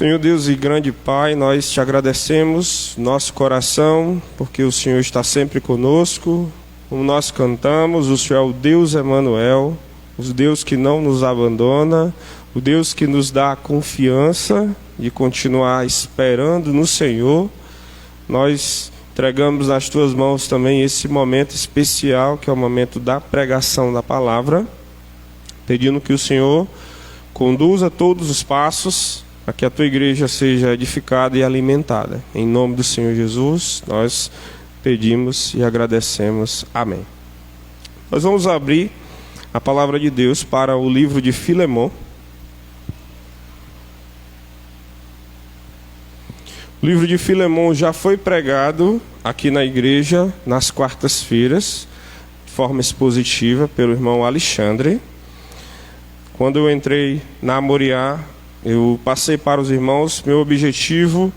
Senhor Deus e grande Pai, nós te agradecemos, nosso coração, porque o Senhor está sempre conosco. Como nós cantamos, o Senhor é o Deus Emanuel, o Deus que não nos abandona, o Deus que nos dá a confiança de continuar esperando no Senhor. Nós entregamos nas tuas mãos também esse momento especial, que é o momento da pregação da palavra, pedindo que o Senhor conduza todos os passos para que a tua igreja seja edificada e alimentada. Em nome do Senhor Jesus, nós pedimos e agradecemos. Amém. Nós vamos abrir a palavra de Deus para o livro de Filemon. O livro de Filemon já foi pregado aqui na igreja nas quartas-feiras, de forma expositiva, pelo irmão Alexandre. Quando eu entrei na Moriá, eu passei para os irmãos, meu objetivo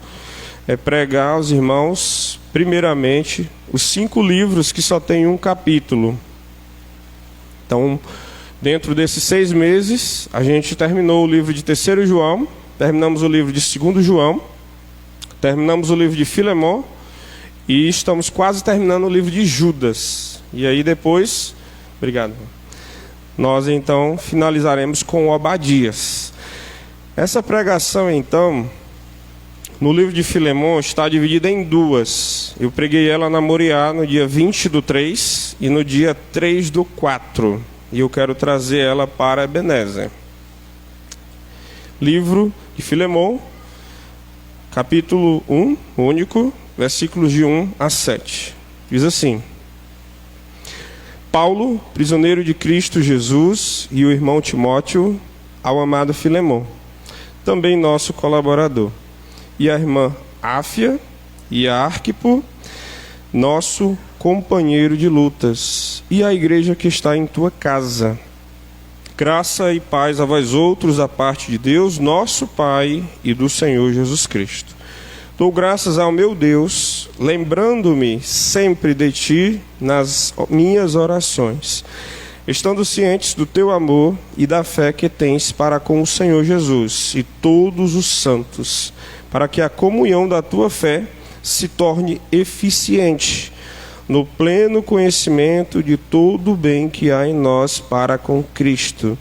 é pregar aos irmãos, primeiramente, os 5 livros que só tem um capítulo. Então, dentro desses 6 meses, a gente terminou o livro de 3º João, terminamos o livro de 2º João, terminamos o livro de Filemon e estamos quase terminando o livro de Judas. E aí depois, obrigado, nós então finalizaremos com Obadias. Essa pregação então, no livro de Filemon, está dividida em 2. Eu preguei ela na Moriá no dia 20/3 e no dia 3/4. E eu quero trazer ela para Ebenezer. Livro de Filemon, capítulo 1, único, versículos de 1 a 7. Diz assim: Paulo, prisioneiro de Cristo Jesus, e o irmão Timóteo, ao amado Filemon, também nosso colaborador, e a irmã Áfia e a Arquipo, nosso companheiro de lutas, e a igreja que está em tua casa. Graça e paz a vós outros da parte de Deus, nosso Pai, e do Senhor Jesus Cristo. Dou graças ao meu Deus, lembrando-me sempre de ti nas minhas orações, estando cientes do teu amor e da fé que tens para com o Senhor Jesus e todos os santos, para que a comunhão da tua fé se torne eficiente no pleno conhecimento de todo o bem que há em nós para com Cristo.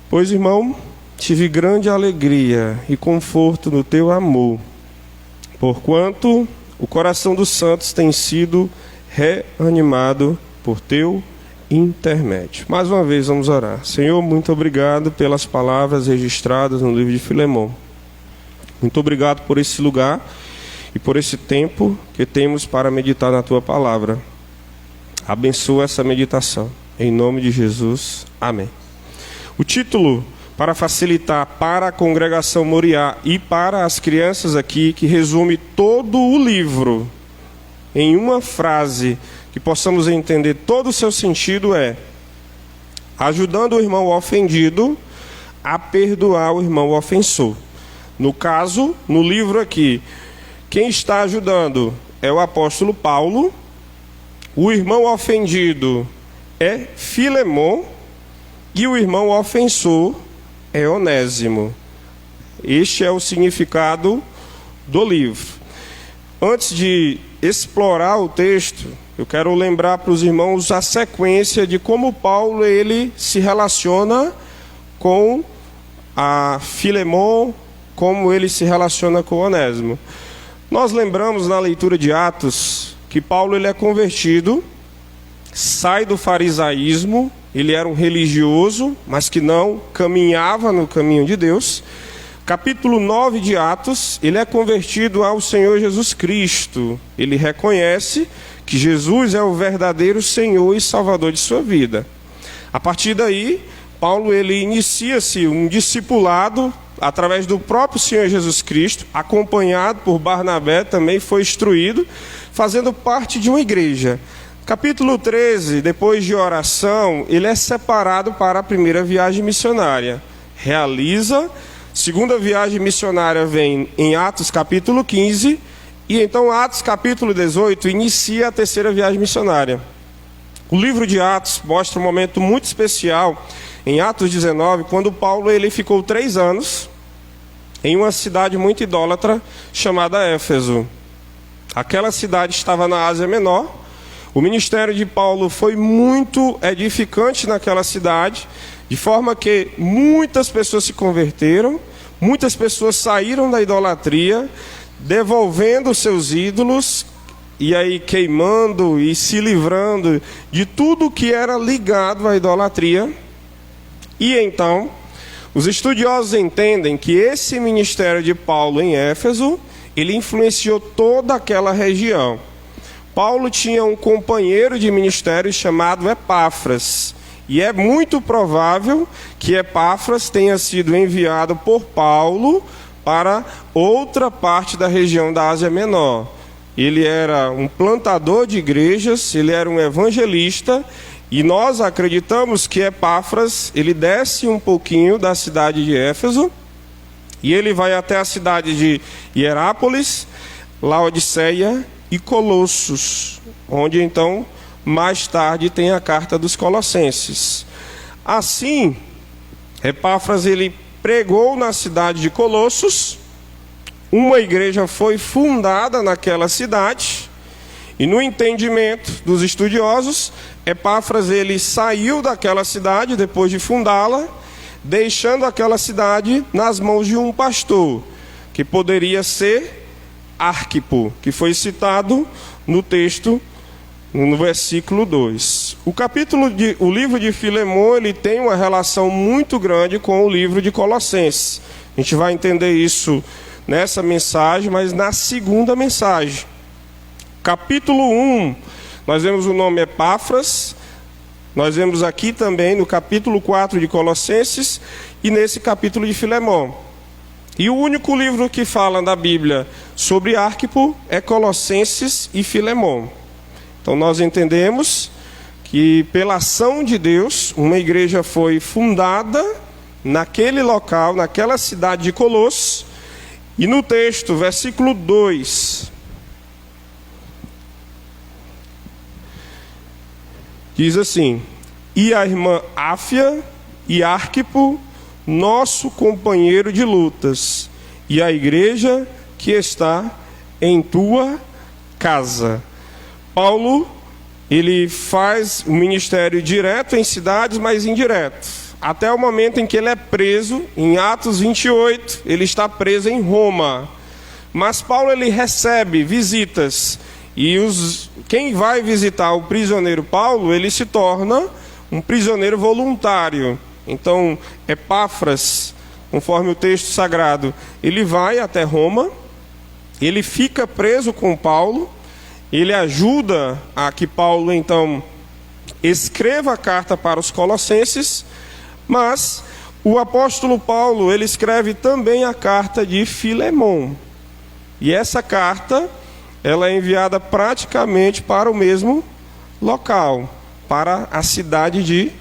Pois, irmão, tive grande alegria e conforto no teu amor, porquanto o coração dos santos tem sido reanimado por teu intermédio. Mais uma vez vamos orar. Senhor, muito obrigado pelas palavras registradas no livro de Filemon. Muito obrigado por esse lugar e por esse tempo que temos para meditar na tua palavra. Abençoa essa meditação. Em nome de Jesus. Amém. O título, para facilitar para a congregação Moriá e para as crianças aqui, que resume todo o livro em uma frase, que possamos entender todo o seu sentido, é: ajudando o irmão ofendido a perdoar o irmão ofensor. No caso, no livro aqui, quem está ajudando é o apóstolo Paulo, o irmão ofendido é Filemon e o irmão ofensor é Onésimo. Este é o significado do livro. Antes de explorar o texto, eu quero lembrar para os irmãos a sequência de como Paulo ele se relaciona com a Filemon, como ele se relaciona com Onésimo. Nós lembramos na leitura de Atos que Paulo ele é convertido, sai do farisaísmo, ele era um religioso, mas que não caminhava no caminho de Deus. Capítulo 9 de Atos, ele é convertido ao Senhor Jesus Cristo. Ele reconhece que Jesus é o verdadeiro Senhor e Salvador de sua vida. A partir daí, Paulo ele inicia-se um discipulado através do próprio Senhor Jesus Cristo, acompanhado por Barnabé, também foi instruído, fazendo parte de uma igreja. Capítulo 13, depois de oração, ele é separado para a primeira viagem missionária. Realiza, segunda viagem missionária vem em Atos capítulo 15, e então Atos capítulo 18 inicia a terceira viagem missionária. O livro de Atos mostra um momento muito especial, em Atos 19, quando Paulo ele ficou 3 anos em uma cidade muito idólatra chamada Éfeso. Aquela cidade estava na Ásia Menor. O ministério de Paulo foi muito edificante naquela cidade, de forma que muitas pessoas se converteram, muitas pessoas saíram da idolatria, devolvendo seus ídolos, e aí queimando e se livrando de tudo que era ligado à idolatria. E então, os estudiosos entendem que esse ministério de Paulo em Éfeso, ele influenciou toda aquela região. Paulo tinha um companheiro de ministério chamado Epáfras, e é muito provável que Epáfras tenha sido enviado por Paulo para outra parte da região da Ásia Menor. Ele era um plantador de igrejas, ele era um evangelista, e nós acreditamos que Epáfras, ele desce um pouquinho da cidade de Éfeso, e ele vai até a cidade de Hierápolis, Laodiceia e Colossos, onde então, mais tarde, tem a carta dos Colossenses. Assim, Epáfras, ele pregou na cidade de Colossos, uma igreja foi fundada naquela cidade, e no entendimento dos estudiosos, Epáfras, ele saiu daquela cidade depois de fundá-la, deixando aquela cidade nas mãos de um pastor, que poderia ser Arquipo, que foi citado no texto, no versículo 2. O livro de Filemão, ele tem uma relação muito grande com o livro de Colossenses. A gente vai entender isso nessa mensagem, mas na segunda mensagem. Capítulo 1, nós vemos o nome Epáfras, nós vemos aqui também no capítulo 4 de Colossenses e nesse capítulo de Filemão. E o único livro que fala da Bíblia sobre Arquipo é Colossenses e Filemão. Então nós entendemos que pela ação de Deus, uma igreja foi fundada naquele local, naquela cidade de Colossos. E no texto, versículo 2, diz assim: e a irmã Áfia e Arquipo, nosso companheiro de lutas, e a igreja que está em tua casa. Paulo, ele faz o ministério direto em cidades, mas indireto, até o momento em que ele é preso. Em Atos 28, ele está preso em Roma. Mas Paulo, ele recebe visitas, e quem vai visitar o prisioneiro Paulo, ele se torna um prisioneiro voluntário. Então, Epáfras, conforme o texto sagrado, ele vai até Roma, ele fica preso com Paulo, ele ajuda a que Paulo, então, escreva a carta para os Colossenses, mas o apóstolo Paulo, ele escreve também a carta de Filemão. E essa carta, ela é enviada praticamente para o mesmo local, para a cidade de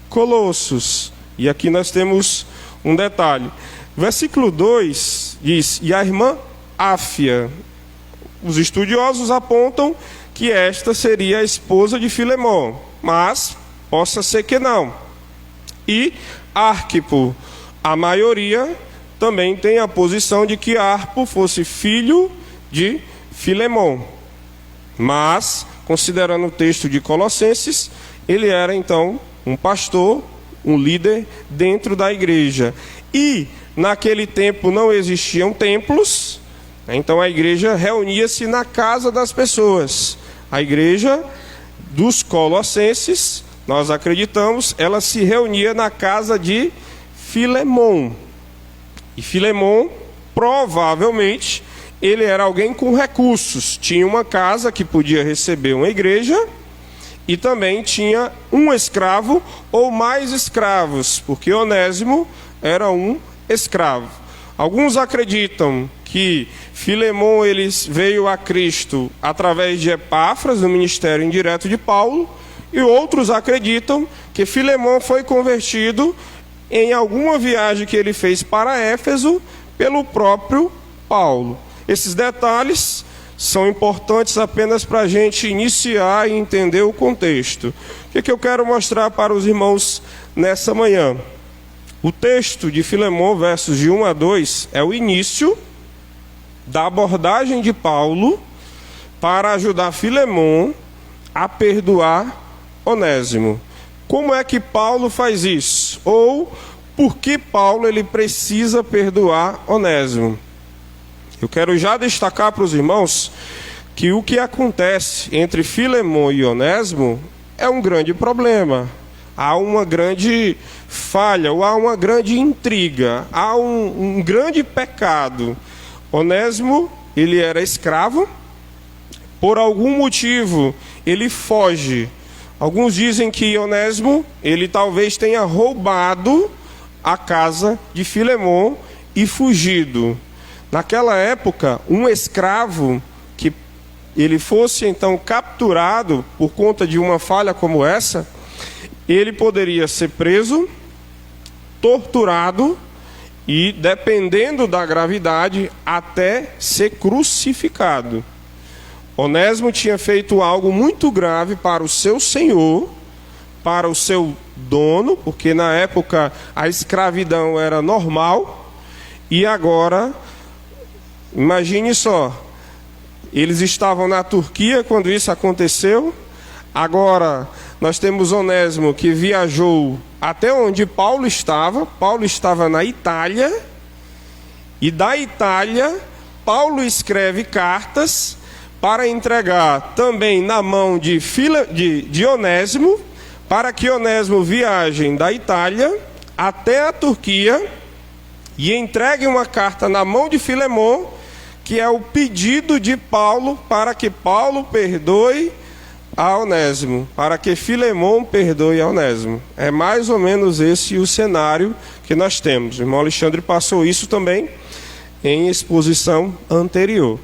Colossos. E aqui nós temos um detalhe. Versículo 2 diz: e a irmã Áfia. Os estudiosos apontam que esta seria a esposa de Filemão, mas possa ser que não. E Arquipo, a maioria também tem a posição de que Arpo fosse filho de Filemão. Mas, considerando o texto de Colossenses, ele era então um pastor, um líder dentro da igreja. E naquele tempo não existiam templos, então a igreja reunia-se na casa das pessoas. A igreja dos Colossenses, nós acreditamos, ela se reunia na casa de Filemão. E Filemão, provavelmente, ele era alguém com recursos. Tinha uma casa que podia receber uma igreja, e também tinha um escravo ou mais escravos, porque Onésimo era um escravo. Alguns acreditam que Filemão, ele veio a Cristo através de Epáfras, no ministério indireto de Paulo, e outros acreditam que Filemão foi convertido em alguma viagem que ele fez para Éfeso pelo próprio Paulo. Esses detalhes são importantes apenas para a gente iniciar e entender o contexto. O que eu quero mostrar para os irmãos nessa manhã? O texto de Filemão, versos de 1 a 2, é o início da abordagem de Paulo para ajudar Filemão a perdoar Onésimo. Como é que Paulo faz isso? Ou por que Paulo ele precisa perdoar Onésimo? Eu quero já destacar para os irmãos que o que acontece entre Filemão e Onésimo é um grande problema. Há uma grande falha, ou há uma grande intriga, há um grande pecado. Onésimo, ele era escravo, por algum motivo ele foge. Alguns dizem que Onésimo, ele talvez tenha roubado a casa de Filemão e fugido. Naquela época, um escravo que ele fosse então capturado por conta de uma falha como essa, ele poderia ser preso, torturado e, dependendo da gravidade, até ser crucificado. Onésimo tinha feito algo muito grave para o seu senhor, para o seu dono, porque na época a escravidão era normal, e agora, imagine só, eles estavam na Turquia quando isso aconteceu. Agora nós temos Onésimo que viajou até onde Paulo estava na Itália, e da Itália Paulo escreve cartas para entregar também na mão de Onésimo, para que Onésimo viaje da Itália até a Turquia e entregue uma carta na mão de Filemão, que é o pedido de Paulo para que Paulo perdoe a Onésimo, para que Filemão perdoe a Onésimo. É mais ou menos esse o cenário que nós temos. O irmão Alexandre passou isso também em exposição anterior.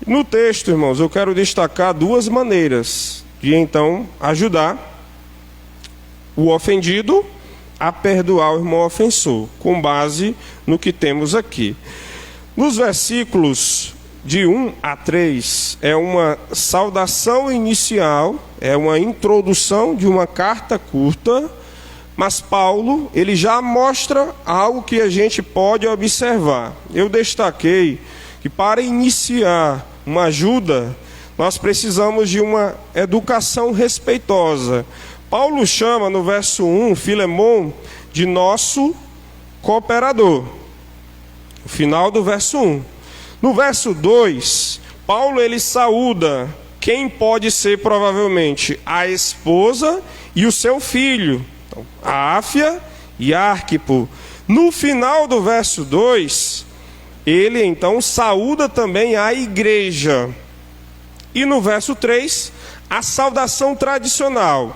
No texto, irmãos, eu quero destacar duas maneiras de então ajudar o ofendido a perdoar o irmão ofensor, com base no que temos aqui. Nos versículos de 1 a 3, é uma saudação inicial, é uma introdução de uma carta curta, mas Paulo, ele já mostra algo que a gente pode observar. Eu destaquei que para iniciar uma ajuda, nós precisamos de uma educação respeitosa. Paulo chama no verso 1, Filemão, de nosso cooperador. O final do verso 1. No verso 2, Paulo ele saúda quem pode ser provavelmente a esposa e o seu filho, então, Áfia e Arquipo. No final do verso 2, ele então saúda também a igreja. E no verso 3, a saudação tradicional: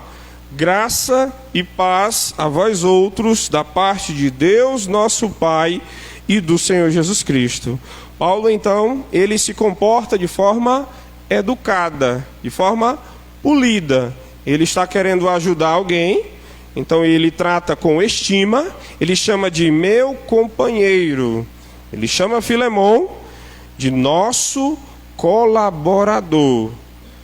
graça e paz a vós outros, da parte de Deus, nosso Pai, e do Senhor Jesus Cristo. Paulo, então, ele se comporta de forma educada, de forma polida. Ele está querendo ajudar alguém, então ele trata com estima, ele chama de meu companheiro. Ele chama Filemão de nosso colaborador.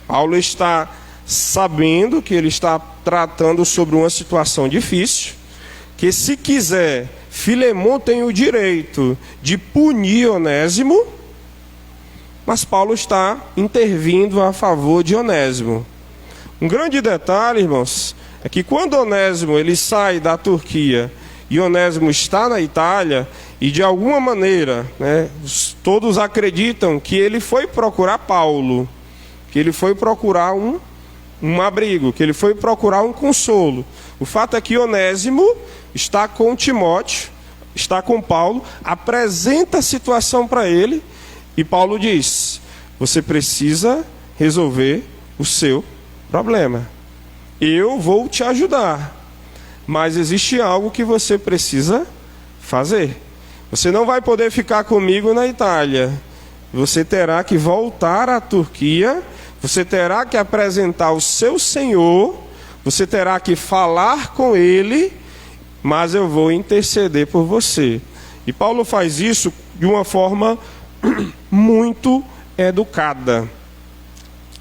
Paulo está sabendo que ele está tratando sobre uma situação difícil, que se quiser, Filemão tem o direito de punir Onésimo, mas Paulo está intervindo a favor de Onésimo. Um grande detalhe, irmãos, é que quando Onésimo ele sai da Turquia e Onésimo está na Itália, e de alguma maneira, todos acreditam que ele foi procurar Paulo, que ele foi procurar um abrigo, que ele foi procurar um consolo. O fato é que Onésimo está com Timóteo, está com Paulo, apresenta a situação para ele, e Paulo diz: você precisa resolver o seu problema. Eu vou te ajudar, mas existe algo que você precisa fazer. Você não vai poder ficar comigo na Itália. Você terá que voltar à Turquia, você terá que apresentar o seu Senhor, você terá que falar com ele, mas eu vou interceder por você. E Paulo faz isso de uma forma muito educada.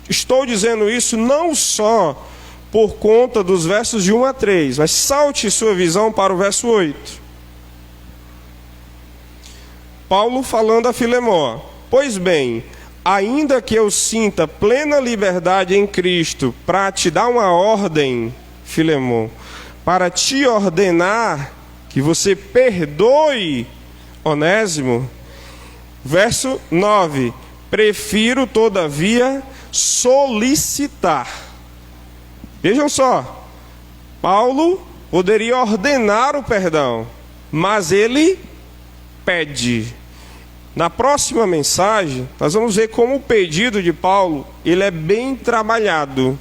Estou dizendo isso não só por conta dos versos de 1 a 3, mas salte sua visão para o verso 8. Paulo falando a Filemó: pois bem, ainda que eu sinta plena liberdade em Cristo para te dar uma ordem, Filemon, para te ordenar que você perdoe Onésimo. Verso 9: prefiro, todavia, solicitar. Vejam só, Paulo poderia ordenar o perdão, mas ele pede. Na próxima mensagem, nós vamos ver como o pedido de Paulo, ele é bem trabalhado.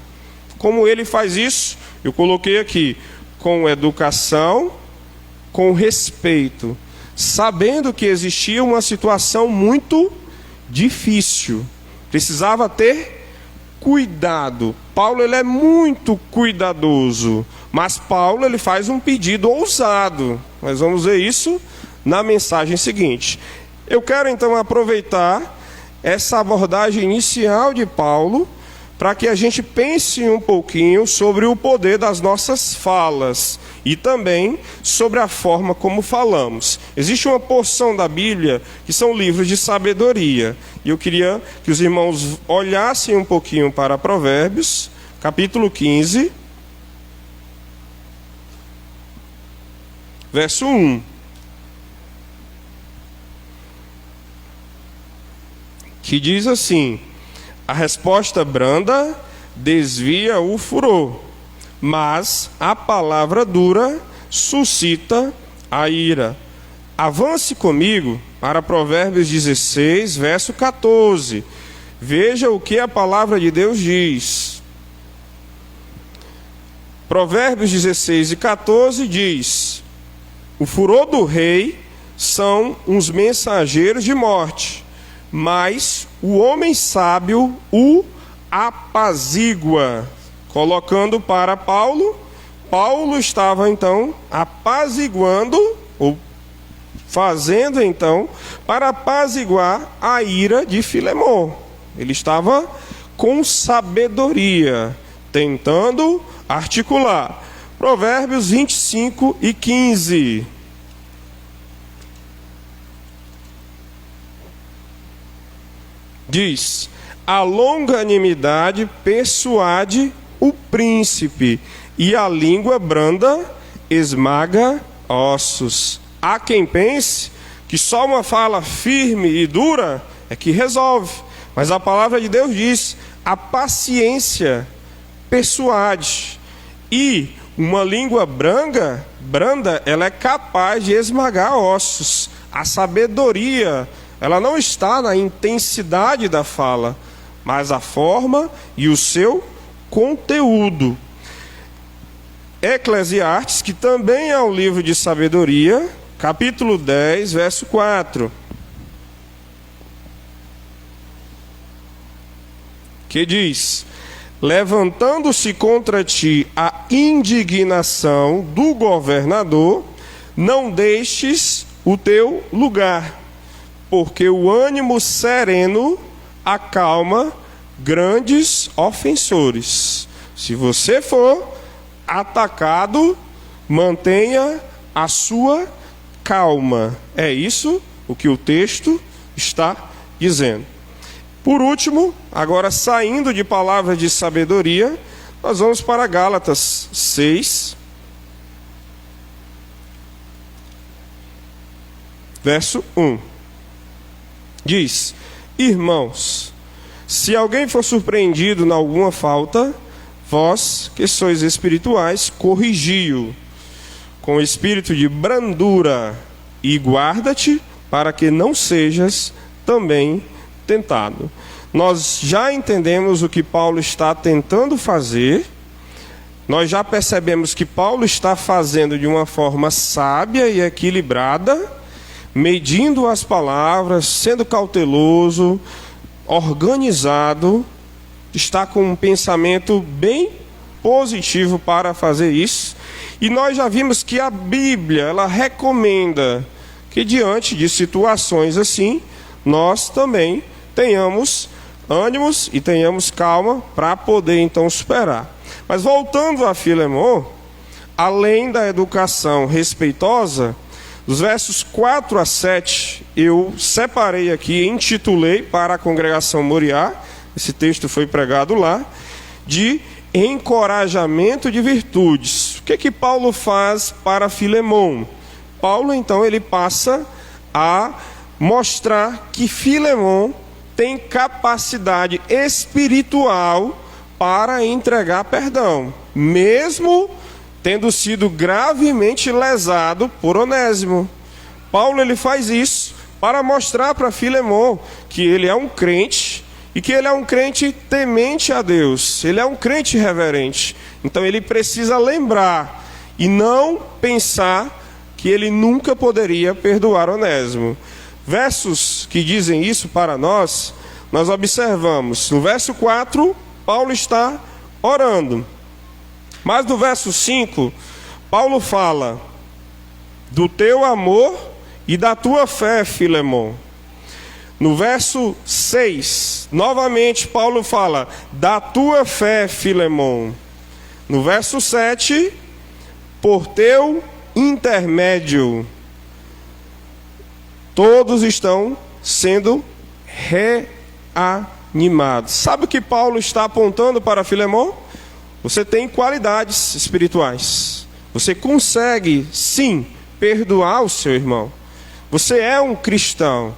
Como ele faz isso? Eu coloquei aqui: com educação, com respeito, sabendo que existia uma situação muito difícil. Precisava ter cuidado. Paulo, ele é muito cuidadoso, mas Paulo, ele faz um pedido ousado. Nós vamos ver isso na mensagem seguinte. Eu quero então aproveitar essa abordagem inicial de Paulo para que a gente pense um pouquinho sobre o poder das nossas falas e também sobre a forma como falamos. Existe uma porção da Bíblia que são livros de sabedoria, e eu queria que os irmãos olhassem um pouquinho para Provérbios, capítulo 15, verso 1. Que diz assim: a resposta branda desvia o furor, mas a palavra dura suscita a ira. Avance comigo para Provérbios 16, verso 14. Veja o que a palavra de Deus diz. Provérbios 16 e 14 diz: o furor do rei são uns mensageiros de morte, mas o homem sábio o apazigua. Colocando para Paulo, Paulo estava então apaziguando, ou fazendo então, para apaziguar a ira de Filemon. Ele estava com sabedoria, tentando articular. Provérbios 25 e 15. Diz: a longanimidade persuade o príncipe, e a língua branda esmaga ossos. Há quem pense que só uma fala firme e dura é que resolve, mas a palavra de Deus diz: a paciência persuade, e uma língua branda, ela é capaz de esmagar ossos. A sabedoria, ela não está na intensidade da fala, mas a forma e o seu conteúdo. Eclesiastes, que também é um livro de sabedoria, capítulo 10, verso 4. Que diz: levantando-se contra ti a indignação do governador, não deixes o teu lugar, porque o ânimo sereno acalma grandes ofensores. Se você for atacado, mantenha a sua calma. É isso o que o texto está dizendo. Por último, agora saindo de palavras de sabedoria, nós vamos para Gálatas 6, verso 1. Diz: irmãos, se alguém for surpreendido em alguma falta, vós, que sois espirituais, corrigi-o com espírito de brandura, e guarda-te para que não sejas também tentado. Nós já entendemos o que Paulo está tentando fazer. Nós já percebemos que Paulo está fazendo de uma forma sábia e equilibrada, medindo as palavras, sendo cauteloso, organizado, está com um pensamento bem positivo para fazer isso. E nós já vimos que a Bíblia, ela recomenda que diante de situações assim, nós também tenhamos ânimos e tenhamos calma para poder então superar. Mas voltando a Filemon, além da educação respeitosa, Dos versos 4 a 7, eu separei aqui, intitulei para a congregação Moriá, esse texto foi pregado lá, de encorajamento de virtudes. O que Paulo faz para Filemão? Paulo, então, ele passa a mostrar que Filemão tem capacidade espiritual para entregar perdão, mesmo tendo sido gravemente lesado por Onésimo. Paulo ele faz isso para mostrar para Filemão que ele é um crente e que ele é um crente temente a Deus, ele é um crente reverente. Então ele precisa lembrar e não pensar que ele nunca poderia perdoar Onésimo. Versos que dizem isso para nós, nós observamos. No verso 4, Paulo está orando. Mas no verso 5, Paulo fala do teu amor e da tua fé, Filemão. No verso 6, novamente Paulo fala da tua fé, Filemão. No verso 7, por teu intermédio, todos estão sendo reanimados. Sabe o que Paulo está apontando para Filemão? Você tem qualidades espirituais. Você consegue, sim, perdoar o seu irmão. Você é um cristão.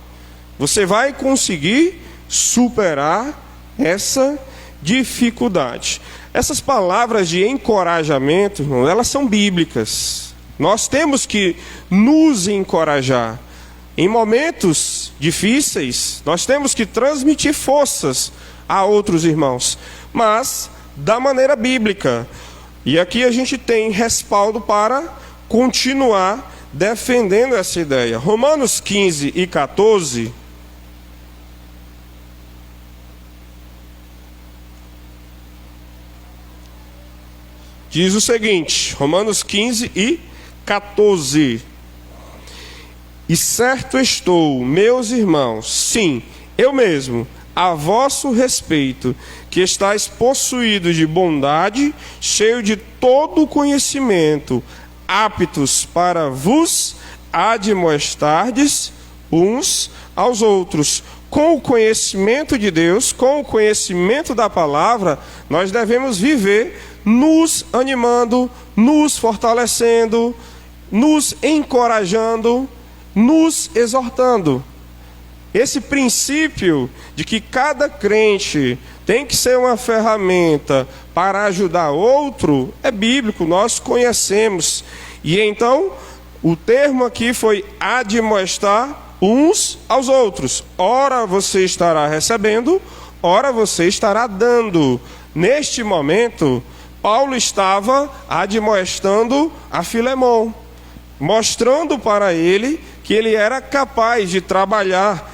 Você vai conseguir superar essa dificuldade. Essas palavras de encorajamento, irmão, elas são bíblicas. Nós temos que nos encorajar. Em momentos difíceis, nós temos que transmitir forças a outros irmãos. Mas da maneira bíblica. E aqui a gente tem respaldo para continuar defendendo essa ideia. Romanos 15 e 14 diz o seguinte, Romanos 15 e 14: E certo estou, meus irmãos, sim, eu mesmo, a vosso respeito, que estáis possuídos de bondade, cheio de todo conhecimento, aptos para vos admoestardes uns aos outros. Com o conhecimento de Deus, com o conhecimento da palavra, nós devemos viver nos animando, nos fortalecendo, nos encorajando, nos exortando. Esse princípio de que cada crente tem que ser uma ferramenta para ajudar outro é bíblico, nós conhecemos. E então, o termo aqui foi admoestar uns aos outros. Ora você estará recebendo, ora você estará dando. Neste momento, Paulo estava admoestando a Filemão, mostrando para ele que ele era capaz de trabalhar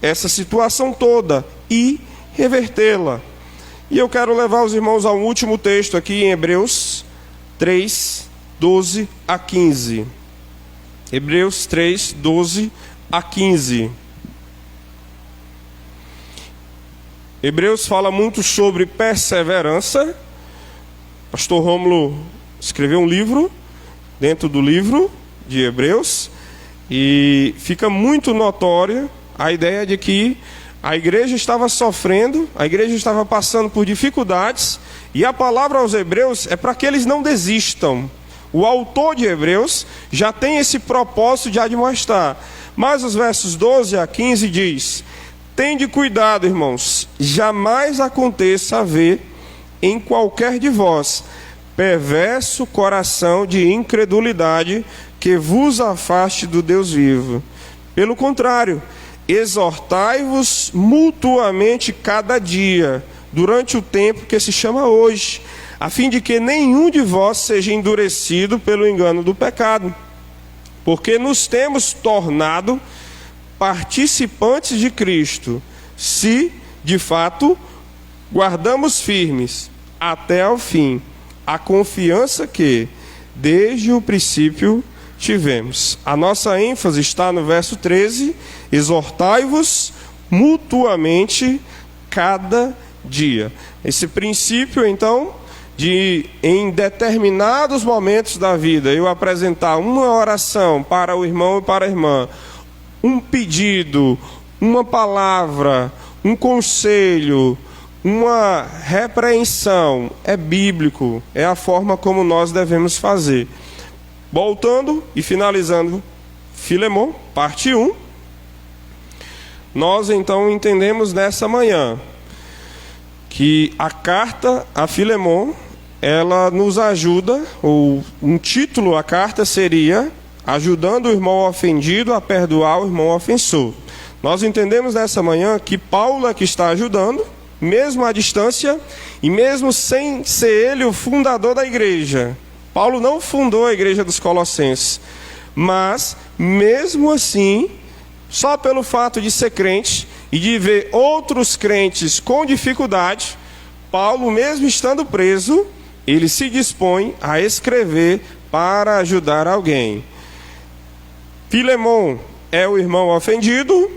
essa situação toda e revertê-la. E eu quero levar os irmãos ao último texto aqui em Hebreus 3, 12 a 15. Hebreus 3, 12 a 15. Hebreus fala muito sobre perseverança. Pastor Rômulo escreveu um livro, dentro do livro de Hebreus, e fica muito notória a ideia de que a igreja estava sofrendo, a igreja estava passando por dificuldades, e a palavra aos hebreus é para que eles não desistam. O autor de Hebreus já tem esse propósito de admoestar. Mas os versos 12 a 15 diz: tende cuidado, irmãos, jamais aconteça haver em qualquer de vós perverso coração de incredulidade que vos afaste do Deus vivo. Pelo contrário, exortai-vos mutuamente cada dia, durante o tempo que se chama hoje, a fim de que nenhum de vós seja endurecido pelo engano do pecado. Porque nos temos tornado participantes de Cristo, se, de fato, guardamos firmes até ao fim a confiança que, desde o princípio, tivemos. A nossa ênfase está no verso 13: exortai-vos mutuamente cada dia. Esse princípio, então, de, em determinados momentos da vida, eu apresentar uma oração para o irmão e para a irmã, um pedido, uma palavra, um conselho, uma repreensão, é bíblico, é a forma como nós devemos fazer. Voltando e finalizando Filemon, parte 1, nós então entendemos nessa manhã que a carta a Filemon, ela nos ajuda, ou um título à carta seria ajudando o irmão ofendido a perdoar o irmão ofensor. Nós entendemos nessa manhã que Paulo é que está ajudando, mesmo à distância, e mesmo sem ser ele o fundador da igreja. Paulo não fundou a igreja dos Colossenses, mas mesmo assim, só pelo fato de ser crente e de ver outros crentes com dificuldade, Paulo, mesmo estando preso, ele se dispõe a escrever para ajudar alguém. Filemon é o irmão ofendido,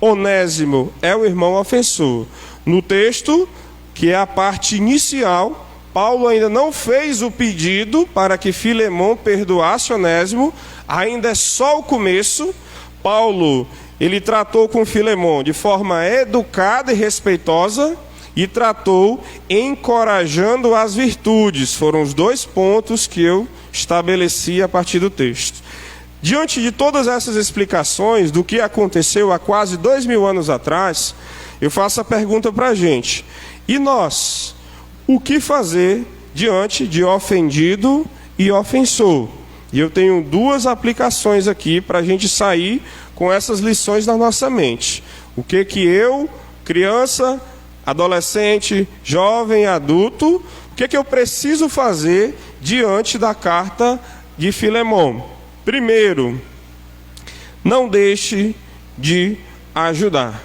Onésimo é o irmão ofensor. No texto, que é a parte inicial, Paulo ainda não fez o pedido para que Filemon perdoasse Onésimo, ainda é só o começo. Paulo, ele tratou com Filemon de forma educada e respeitosa, e tratou encorajando as virtudes. Foram os 2 pontos que eu estabeleci a partir do texto. Diante de todas essas explicações do que aconteceu há quase 2000 anos atrás, eu faço a pergunta para a gente: e nós? O que fazer diante de ofendido e ofensor? E eu tenho 2 aplicações aqui para a gente sair com essas lições na nossa mente. O que eu, criança, adolescente, jovem, adulto, o que eu preciso fazer diante da carta de Filemon? Primeiro, não deixe de ajudar.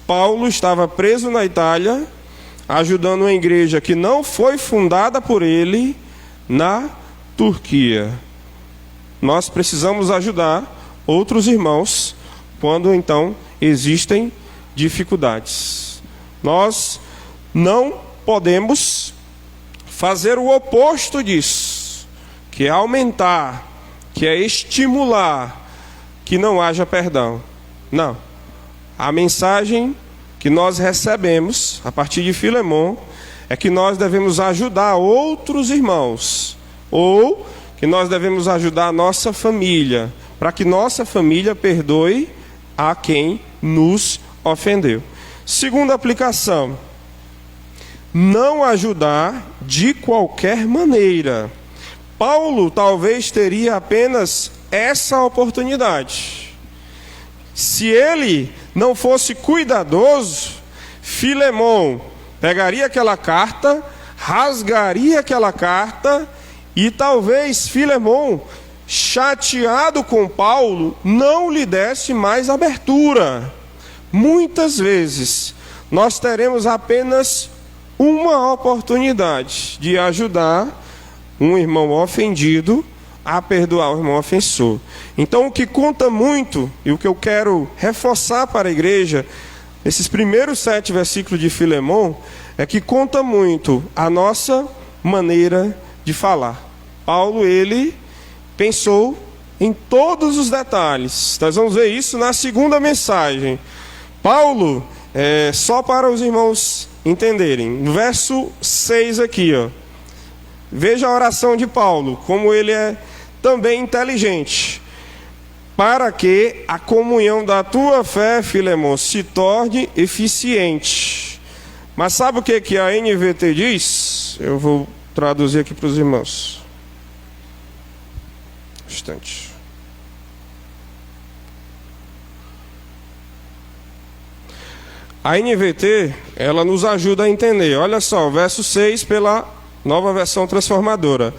Paulo estava preso na Itália, ajudando uma igreja que não foi fundada por ele na Turquia. Nós precisamos ajudar outros irmãos quando então existem dificuldades. Nós não podemos fazer o oposto disso, que é aumentar, que é estimular que não haja perdão. Não. A mensagem que nós recebemos a partir de Filemon é que nós devemos ajudar outros irmãos, ou que nós devemos ajudar a nossa família, para que nossa família perdoe a quem nos ofendeu. Segunda aplicação: não ajudar de qualquer maneira. Paulo talvez teria apenas essa oportunidade. Se ele não fosse cuidadoso, Filemon pegaria aquela carta, rasgaria aquela carta, e talvez Filemon, chateado com Paulo, não lhe desse mais abertura. Muitas vezes nós teremos apenas uma oportunidade de ajudar um irmão ofendido a perdoar o irmão ofensor. Então, o que conta muito, e o que eu quero reforçar para a igreja, esses primeiros 7 versículos de Filemon, é que conta muito a nossa maneira de falar. Paulo, ele pensou em todos os detalhes. Nós vamos ver isso na segunda mensagem. Paulo, só para os irmãos entenderem, no verso 6 aqui, ó, veja a oração de Paulo, como ele é também inteligente. Para que a comunhão da tua fé, Filemon, se torne eficiente. Mas sabe o que a NVT diz? Eu vou traduzir aqui para os irmãos. Um instante. A NVT, ela nos ajuda a entender. Olha só, o verso 6 pela Nova Versão Transformadora.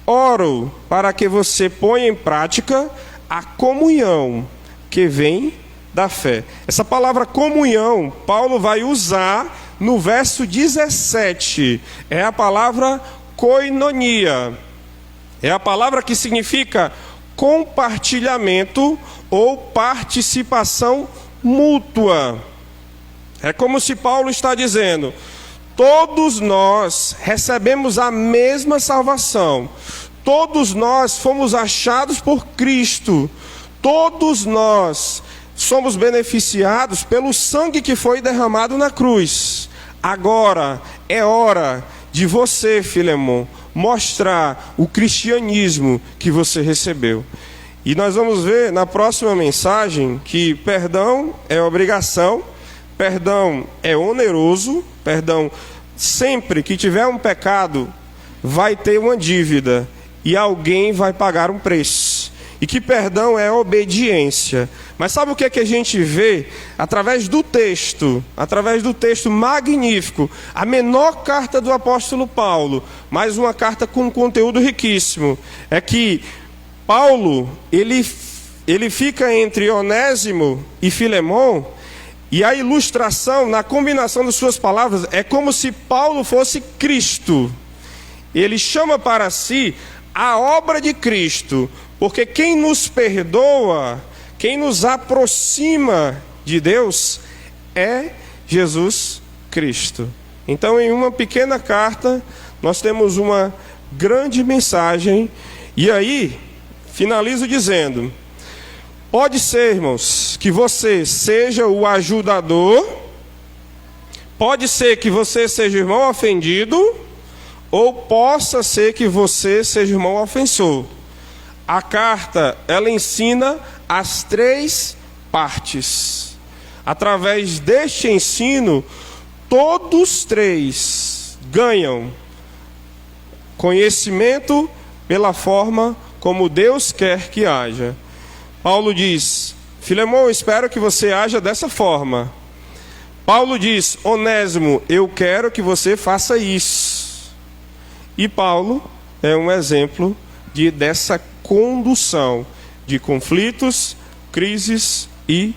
Oro para que você ponha em prática a comunhão que vem da fé. Essa palavra comunhão, Paulo vai usar no verso 17. É a palavra koinonia. É a palavra que significa compartilhamento ou participação mútua. É como se Paulo está dizendo: Todos nós recebemos a mesma salvação. Todos nós fomos achados por Cristo. Todos nós somos beneficiados pelo sangue que foi derramado na cruz. Agora é hora de você, Filemon, mostrar o cristianismo que você recebeu. E nós vamos ver na próxima mensagem que perdão é obrigação, perdão é oneroso, perdão, sempre que tiver um pecado, vai ter uma dívida e alguém vai pagar um preço. E que perdão é obediência. Mas sabe o que é que a gente vê? Através do texto magnífico, a menor carta do apóstolo Paulo, mais uma carta com conteúdo riquíssimo, é que Paulo, ele fica entre Onésimo e Filemon, e a ilustração, na combinação de suas palavras, é como se Paulo fosse Cristo. Ele chama para si a obra de Cristo, porque quem nos perdoa, quem nos aproxima de Deus, é Jesus Cristo. Então, em uma pequena carta, nós temos uma grande mensagem, e aí, finalizo dizendo: pode ser, irmãos, que você seja o ajudador, pode ser que você seja o irmão ofendido, ou possa ser que você seja o irmão ofensor. A carta, ela ensina as três partes. Através deste ensino, todos três ganham conhecimento pela forma como Deus quer que haja. Paulo diz: Filemon, espero que você haja dessa forma. Paulo diz: Onésimo, eu quero que você faça isso. E Paulo é um exemplo dessa condução de conflitos, crises e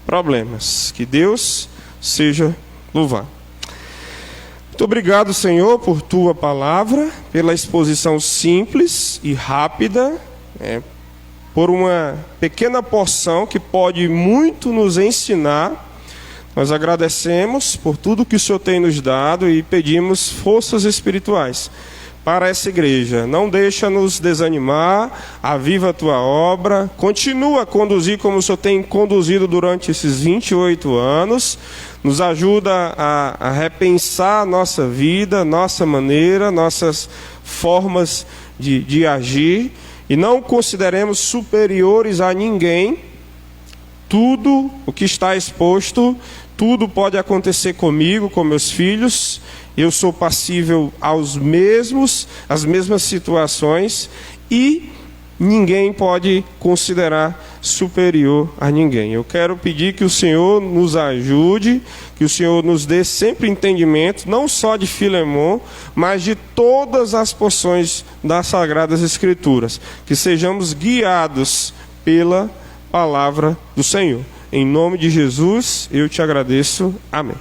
problemas. Que Deus seja louvado. Muito obrigado, Senhor, por tua palavra, pela exposição simples e rápida, por uma pequena porção que pode muito nos ensinar. Nós agradecemos por tudo que o Senhor tem nos dado e pedimos forças espirituais para essa igreja. Não deixa nos desanimar, aviva a tua obra, continua a conduzir como o Senhor tem conduzido durante esses 28 anos, nos ajuda a repensar a nossa vida, nossa maneira, nossas formas de agir, e não consideremos superiores a ninguém. Tudo o que está exposto, tudo pode acontecer comigo, com meus filhos. Eu sou passível às mesmas situações, e ninguém pode considerar superior a ninguém. Eu quero pedir que o Senhor nos ajude, que o Senhor nos dê sempre entendimento, não só de Filemon, mas de todas as porções das Sagradas Escrituras. Que sejamos guiados pela palavra do Senhor. Em nome de Jesus, eu te agradeço. Amém.